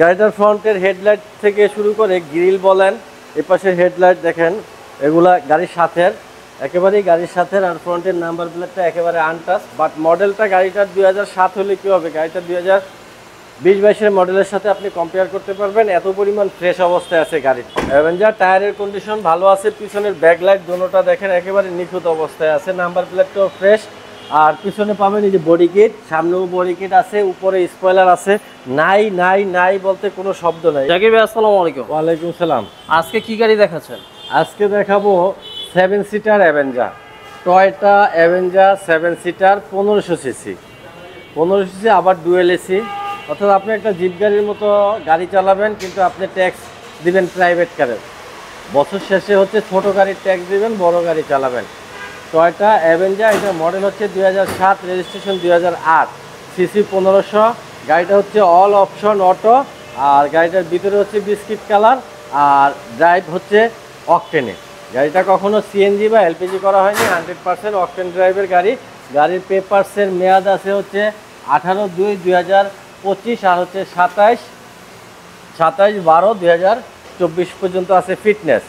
গাড়িটার ফ্রন্টের হেডলাইট থেকে শুরু করে গ্রিল বলেন, এপাশের হেডলাইট দেখেন, এগুলা গাড়ির সাথে একেবারেই গাড়ির সাথে। আর ফ্রন্টের নাম্বার প্লেটটা একেবারে আনটাচ, বাট মডেলটা গাড়িটার 2007 হলে কি হবে, গাড়িটা 2020-22-এর মডেলের সাথে আপনি কম্পেয়ার করতে পারবেন, এত পরিমাণ ফ্রেশ অবস্থায় আছে গাড়িটা। অ্যাভেঞ্জার টায়ারের কন্ডিশন ভালো আছে, পিছনের ব্যাকলাইট দোনোটা দেখেন একেবারে নিখুঁত অবস্থায় আছে, নাম্বার প্লেটটাও ফ্রেশ। আর পিছনে পাবেন এই যে বডি কিট, সামনেও বডি কিট আছে, উপরে স্পয়লার আছে। নাই নাই নাই বলতে কোনো শব্দ নাই। জাকির ভাই আসসালামু আলাইকুম। ওয়ালাইকুম সালাম। আজকে কি গাড়ি দেখাচ্ছেন? আজকে দেখাবো 7 seater Avenger, Toyota Avenger 7 seater, 1500 CC. 1500 CC আবার ডুয়েল এসি, অর্থাৎ আপনি একটা জিপ গাড়ির মতো গাড়ি চালাবেন, কিন্তু আপনি ট্যাক্স দিবেন প্রাইভেট কারের। বছর শেষে হচ্ছে ছোট গাড়ির ট্যাক্স দিবেন, বড় গাড়ি চালাবেন। টয়োটা অ্যাভেঞ্জার, এটা মডেল হচ্ছে 2007, রেজিস্ট্রেশন 2008, সিসি 1500। গাড়িটা হচ্ছে অল অপশন অটো, আর গাড়িটার ভিতরে হচ্ছে বিস্কিট কালার, আর ড্রাইভ হচ্ছে অকটেনে। গাড়িটা কখনো সিএনজি বা এলপিজি করা হয়নি, 100% অকটেন ড্রাইভের গাড়ি। গাড়ির পেপারসের মেয়াদ আছে হচ্ছে 18/2/2025, আর হচ্ছে 27/12/2024 পর্যন্ত আছে ফিটনেস।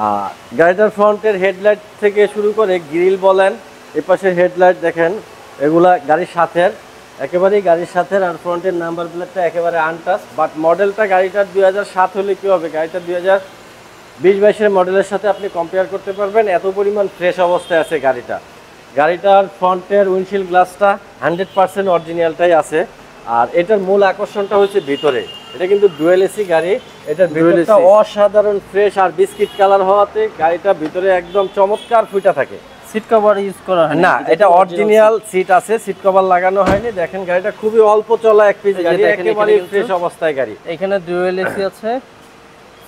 আর গাড়িটার ফ্রন্টের হেডলাইট থেকে শুরু করে গ্রিল বলেন, এপাশের হেডলাইট দেখেন, এগুলা গাড়ির সাথে একেবারেই গাড়ির সাথে। আর ফ্রন্টের নাম্বার প্লেটটা একেবারে আনটাচ, বাট মডেলটা গাড়িটার 2007 হলে কী হবে, গাড়িটা 2020-22-এর মডেলের সাথে আপনি কম্পেয়ার করতে পারবেন, এত পরিমাণ ফ্রেশ অবস্থায় আছে গাড়িটা। গাড়িটার ফ্রন্টের উইন্ডশিল্ড গ্লাসটা 100% অরিজিনালটাই আছে। আর এটার মূল আকর্ষণটা হচ্ছে ভিতরে, এটা কিন্তু ডুয়েল এসি গাড়ি, এটার ভিতরটা অসাধারণ ফ্রেশ আর বিস্কিট কালার হওয়াতে গাড়িটা ভিতরে একদম চমৎকার ফুটা থাকে। সিট কভার ইউজ করা হয় না, এটা অরিজিনাল সিট আছে, সিট কভার লাগানো হয়নি। দেখেন গাড়িটা খুবই অল্প চলা এক পিস গাড়ি, একেবারে ফ্রেশ অবস্থায় গাড়ি। এখানে ডুয়েল এসি আছে,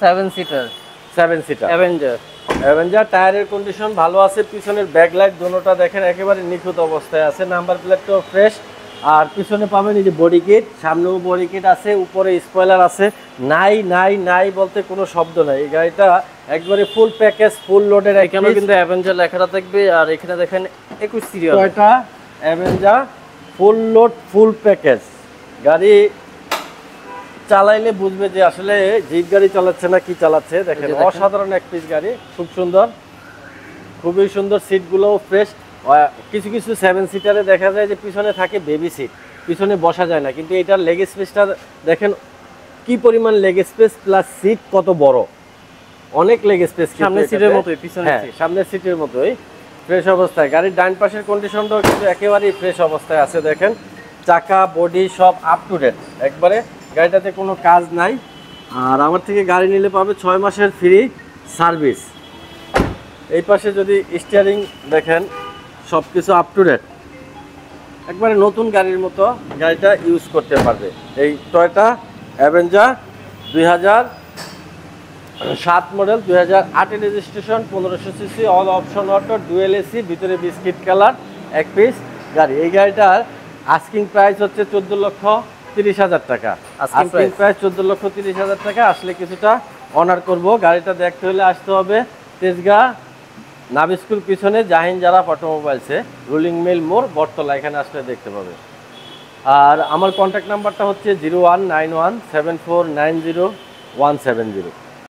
7 সিটার অ্যাভেঞ্জার। অ্যাভেঞ্জার টায়ারের কন্ডিশন ভালো আছে, পিছনের ব্যাকলাইট দোনোটা দেখেন একেবারে নিখুঁত অবস্থায় আছে, নাম্বার প্লেটটাও ফ্রেশ। আর পিছনে পাবেন এই যে বডি কিট, সামনেও বডি কিট আছে, উপরে স্পয়লার আছে। নাই নাই নাই বলতে কোনো শব্দ নাই। এই গাড়িটা একবারে ফুল প্যাকেজ, ফুল লোডের। এখানে কিন্তু অ্যাভেঞ্জার লেখাটা থাকবে, আর এখানে দেখেন 21 serial Toyota Avenger full load full package. গাড়ি চালাইলে বুঝবে যে আসলে জিপ গাড়ি চালাচ্ছে না কি চালাচ্ছে। দেখেন অসাধারণ এক পিস গাড়ি, খুব সুন্দর, খুবই সুন্দর। সিটগুলোও ফ্রেশ। কিছু কিছু 7 সিটারে দেখা যায় যে পিছনে থাকে বেবি সিট, পিছনে বসা যায় না, কিন্তু এটার লেগ স্পেসটা দেখেন কি পরিমাণ লেগ স্পেস, প্লাস সিট কত বড়, অনেক লেগ স্পেস। সামনের সিটের মতোই, পিছনে সামনের সিটের মতোই ফ্রেশ অবস্থায়। গাড়ির ডান পাশের কন্ডিশনটাও কিন্তু একেবারেই ফ্রেশ অবস্থায় আছে। দেখেন চাকা বডি সব আপ টু ডেট একবারে, গাড়িটাতে কোনো কাজ নাই। আর আমার থেকে গাড়ি নিলে পাবে 6 মাসের ফ্রি সার্ভিস। এই পাশে যদি স্টিয়ারিং দেখেন, সব কিছু আপ টু ডেট, একবারে নতুন গাড়ির মতো গাড়িটা ইউজ করতে পারবে। এই Toyota Avenger 2007 model, 2008 registration, 1500 CC, all option auto, dual AC, ভিতরে বিস্কিট কালার এক পিস গাড়ি। এই গাড়িটার আস্কিং প্রাইস হচ্ছে 14,30,000 টাকা। আস্কিং প্রাইস 14,30,000 টাকা। আসলে কিছুটা অনার করব। গাড়িটা দেখতে হলে আসতে হবে তেজগাঁ নাভি স্কুল পিছনে জাহিন জারা অটোমোবাইলসে, রুলিং মিল মোড়, বটতলা, এখানে আসলে দেখতে পাবে। আর আমার কন্ট্যাক্ট নাম্বারটা হচ্ছে 01917490 170।